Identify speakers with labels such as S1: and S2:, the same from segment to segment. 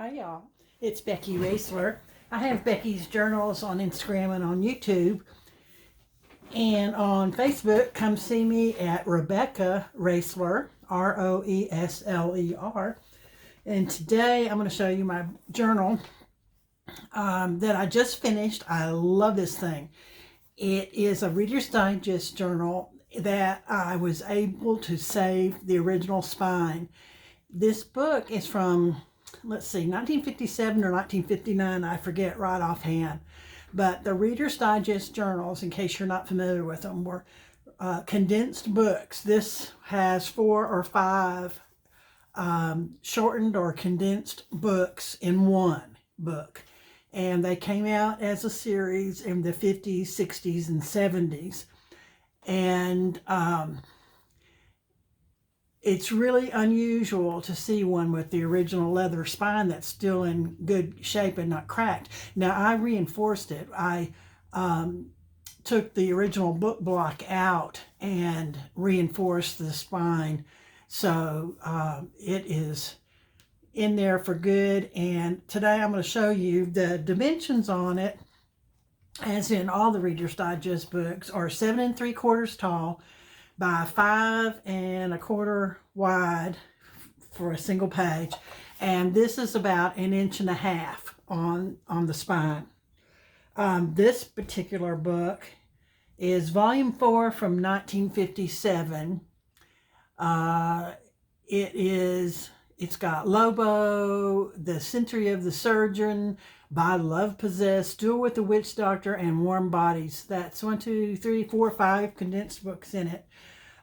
S1: Hi y'all, it's Becky Raisler. I have Becky's Journals on Instagram and on YouTube. And on Facebook, come see me at Rebecca Raisler, Roesler. And today I'm going to show you my journal that I just finished. I love this thing. It is a Reader's Digest journal that I was able to save the original spine. This book is from, let's see, 1957 or 1959, I forget right offhand. But the Reader's Digest journals, in case you're not familiar with them, were condensed books. This has 4 or 5 shortened or condensed books in one book. And they came out as a series in the 50s, 60s, and 70s. And it's really unusual to see one with the original leather spine that's still in good shape and not cracked. Now, I reinforced it. I took the original book block out and reinforced the spine. So it is in there for good. And today I'm going to show you the dimensions on it, as in all the Reader's Digest books, are 7 3/4 tall by 5 1/4 wide for a single page. And this is about 1.5 inches on the spine. This particular book is volume 4 from 1957. It's got Lobo, The Century of the Surgeon, By Love Possessed, Duel with the Witch Doctor, and Warm Bodies. That's 1, 2, 3, 4, 5 condensed books in it.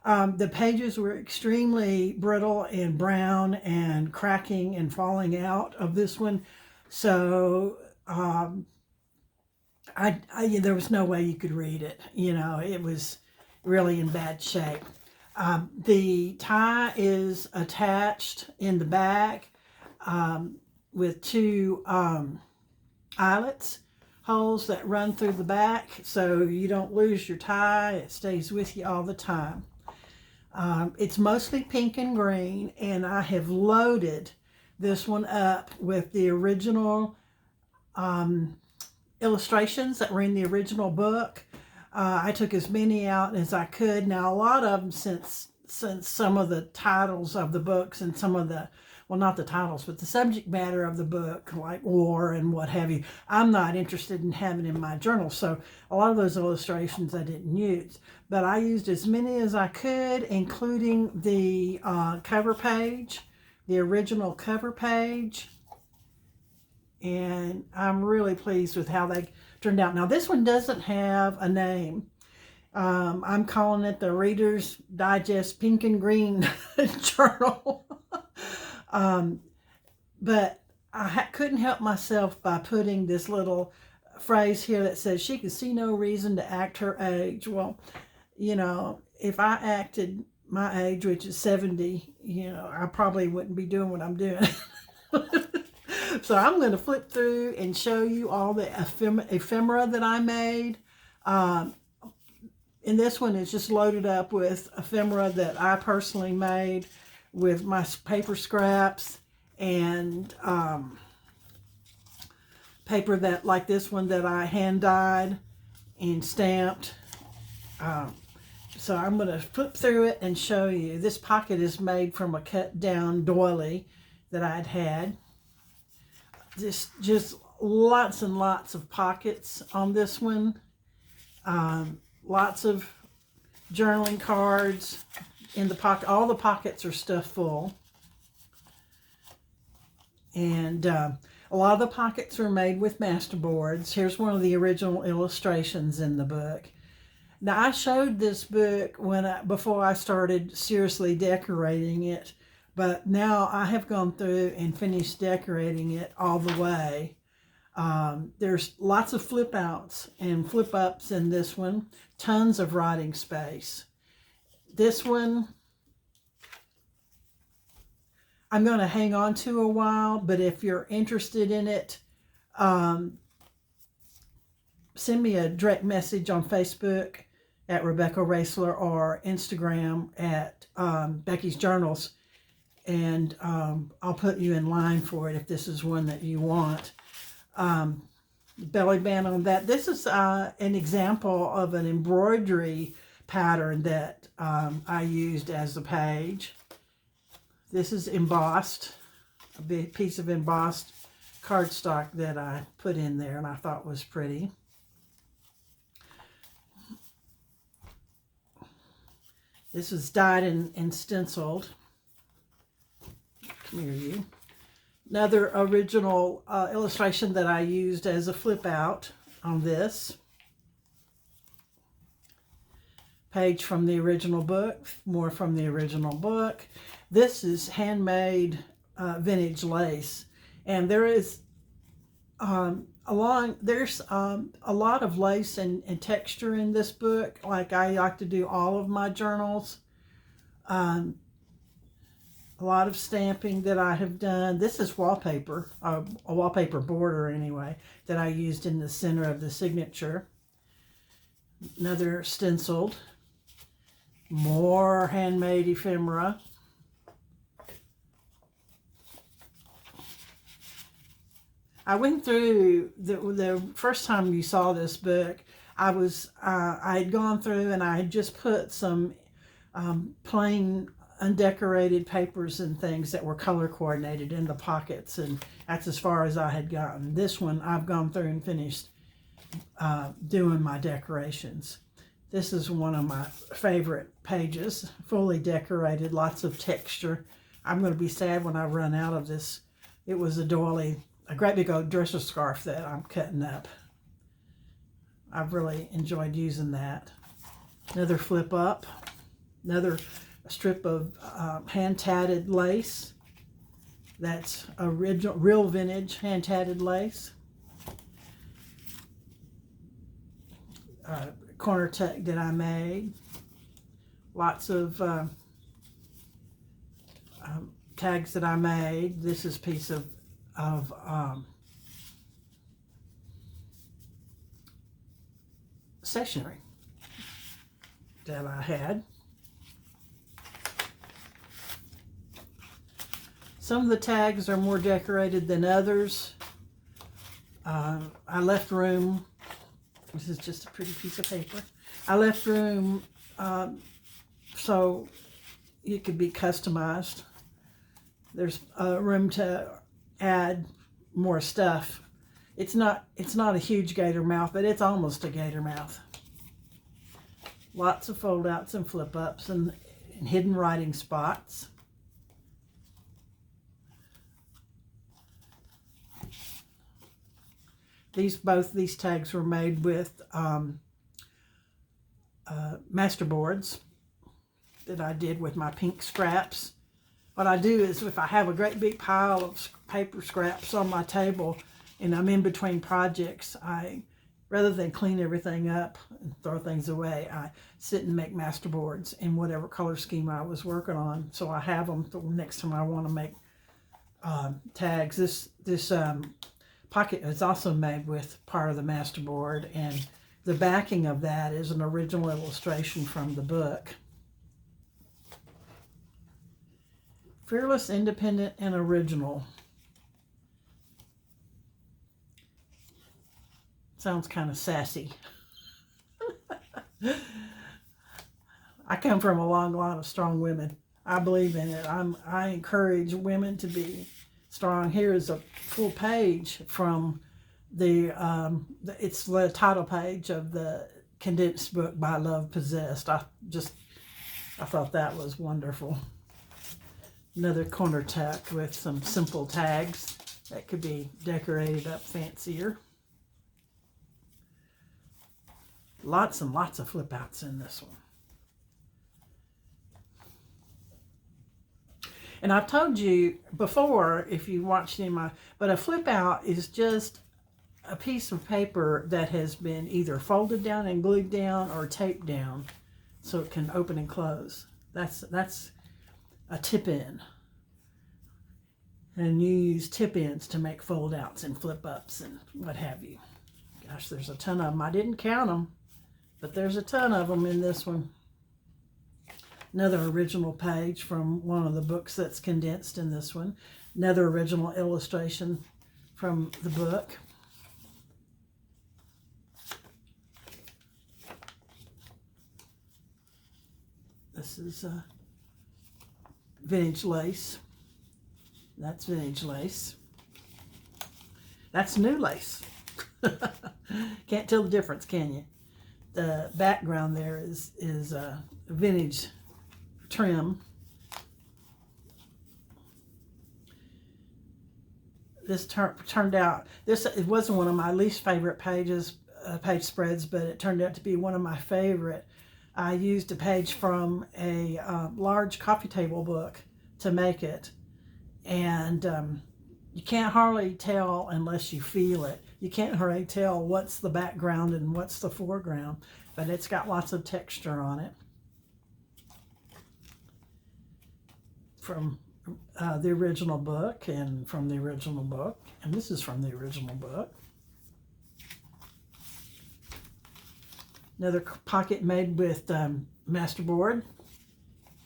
S1: The pages were extremely brittle and brown and cracking and falling out of this one. So there was no way you could read it. You know, it was really in bad shape. The tie is attached in the back with 2 eyelets, holes that run through the back, so you don't lose your tie. It stays with you all the time. It's mostly pink and green, and I have loaded this one up with the original illustrations that were in the original book. I took as many out as I could. Now, a lot of them, since some of the titles of the books and some of the, well, not the titles, but the subject matter of the book, like war and what have you, I'm not interested in having in my journal. So a lot of those illustrations I didn't use. But I used as many as I could, including the cover page, the original cover page. And I'm really pleased with how they turned out. Now, this one doesn't have a name. I'm calling it the Reader's Digest Pink and Green Journal. But I couldn't help myself by putting this little phrase here that says she could see no reason to act her age. Well, you know, if I acted my age, which is 70, you know, I probably wouldn't be doing what I'm doing. So I'm going to flip through and show you all the ephemera that I made. And this one is just loaded up with ephemera that I personally made with my paper scraps and paper that, like this one, that I hand dyed and stamped. So I'm going to flip through it and show you. This pocket is made from a cut down doily that I'd had. Just lots and lots of pockets on this one. Lots of journaling cards in the pocket. All the pockets are stuffed full. And a lot of the pockets were made with masterboards. Here's one of the original illustrations in the book. Now, I showed this book before I started seriously decorating it. But now I have gone through and finished decorating it all the way. There's lots of flip outs and flip ups in this one. Tons of writing space. This one I'm going to hang on to a while, but if you're interested in it, send me a direct message on Facebook at Rebecca Raisler or Instagram at Becky's Journals. and I'll put you in line for it if this is one that you want. Belly band on that. This is an example of an embroidery pattern that I used as a page. This is embossed, a big piece of embossed cardstock that I put in there and I thought was pretty. This was dyed and stenciled. Come here, you. Another original illustration that I used as a flip out on this. Page from the original book, more from the original book. This is handmade vintage lace, and there is there's a lot of lace and texture in this book. Like I like to do all of my journals. A lot of stamping that I have done. This is wallpaper, a wallpaper border anyway, that I used in the center of the signature. Another stenciled. More handmade ephemera. I went through, the first time you saw this book, I had gone through and I had just put some plain undecorated papers and things that were color coordinated in the pockets, and that's as far as I had gotten. This one I've gone through and finished doing my decorations. This is one of my favorite pages, fully decorated, lots of texture. I'm going to be sad when I run out of this. It was a doily, a great big old dresser scarf that I'm cutting up. I've really enjoyed using that. Another flip up, another strip of hand-tatted lace. That's original, real vintage hand-tatted lace. Corner tuck that I made. Lots of tags that I made. This is a piece of stationery that I had. Some of the tags are more decorated than others. I left room. This is just a pretty piece of paper. I left room so it could be customized. There's room to add more stuff. It's not a huge gator mouth, but it's almost a gator mouth. Lots of fold outs and flip ups and hidden writing spots. Both these tags were made with master boards that I did with my pink scraps. What I do is, if I have a great big pile of paper scraps on my table and I'm in between projects, rather than clean everything up and throw things away, I sit and make master boards in whatever color scheme I was working on. So I have them for next time I want to make tags. This pocket is also made with part of the master board, and the backing of that is an original illustration from the book. Fearless, independent, and original. Sounds kind of sassy. I come from a long line of strong women. I believe in it. I encourage women to be strong. Here is a full page from it's the title page of the condensed book by Love Possessed. I thought that was wonderful. Another corner tuck with some simple tags that could be decorated up fancier. Lots and lots of flip outs in this one. And I've told you before, if you watched any of my, but a flip out is just a piece of paper that has been either folded down and glued down or taped down so it can open and close. That's a tip in. And you use tip ins to make fold outs and flip ups and what have you. Gosh, there's a ton of them. I didn't count them, but there's a ton of them in this one. Another original page from one of the books that's condensed in this one. Another original illustration from the book. This is vintage lace. That's vintage lace. That's new lace. Can't tell the difference, can you? The background there is vintage trim. This turned out, it wasn't one of my least favorite page spreads, but it turned out to be one of my favorite. I used a page from a large coffee table book to make it, and you can't hardly tell unless you feel it. You can't hardly tell what's the background and what's the foreground, but it's got lots of texture on it. From the original book, and from the original book, and this is from the original book. Another pocket made with masterboard,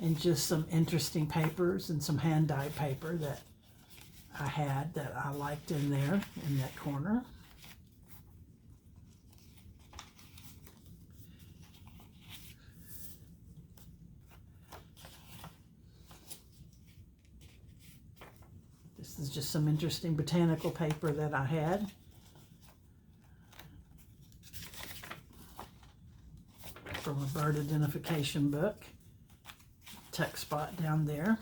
S1: and just some interesting papers and some hand-dyed paper that I had that I liked in there in that corner. This is just some interesting botanical paper that I had. From a bird identification book. Tuck spot down there.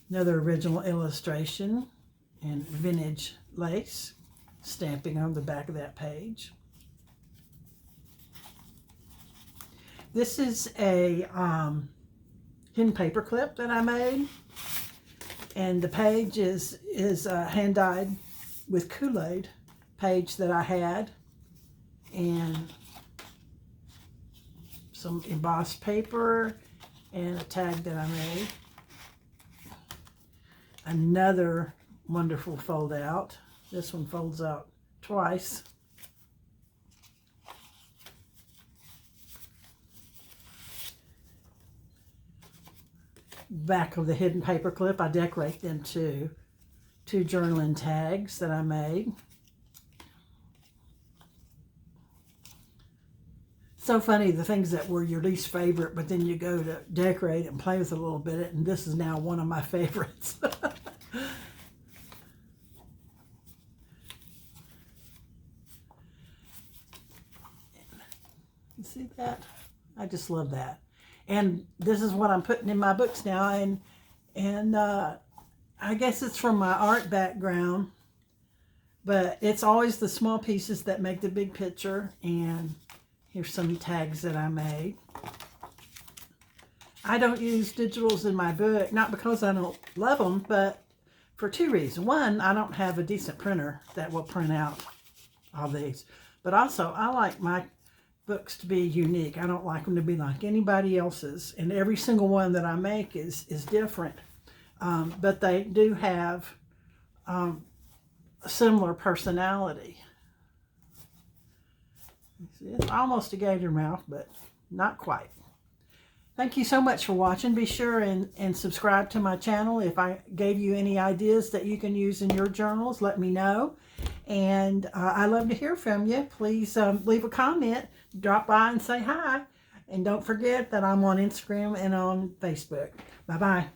S1: Another original illustration in vintage lace, stamping on the back of that page. This is a hidden paper clip that I made, and the page is hand dyed with Kool-Aid page that I had, and some embossed paper and a tag that I made. Another wonderful fold out. This one folds out twice. Back of the hidden paper clip, I decorate them too. Two journaling tags that I made. So funny, the things that were your least favorite, but then you go to decorate and play with it a little bit, and this is now one of my favorites. You see that? I just love that. And this is what I'm putting in my books now, and I guess it's from my art background, but it's always the small pieces that make the big picture. And here's some tags that I made. I don't use digitals in my book, not because I don't love them, but for two reasons. One, I don't have a decent printer that will print out all these. But also, I like my books to be unique. I don't like them to be like anybody else's. And every single one that I make is different. But they do have a similar personality. It's almost a gator mouth, but not quite. Thank you so much for watching. Be sure and subscribe to my channel. If I gave you any ideas that you can use in your journals, let me know. And I love to hear from you. Please leave a comment, drop by and say hi. And don't forget that I'm on Instagram and on Facebook. Bye-bye.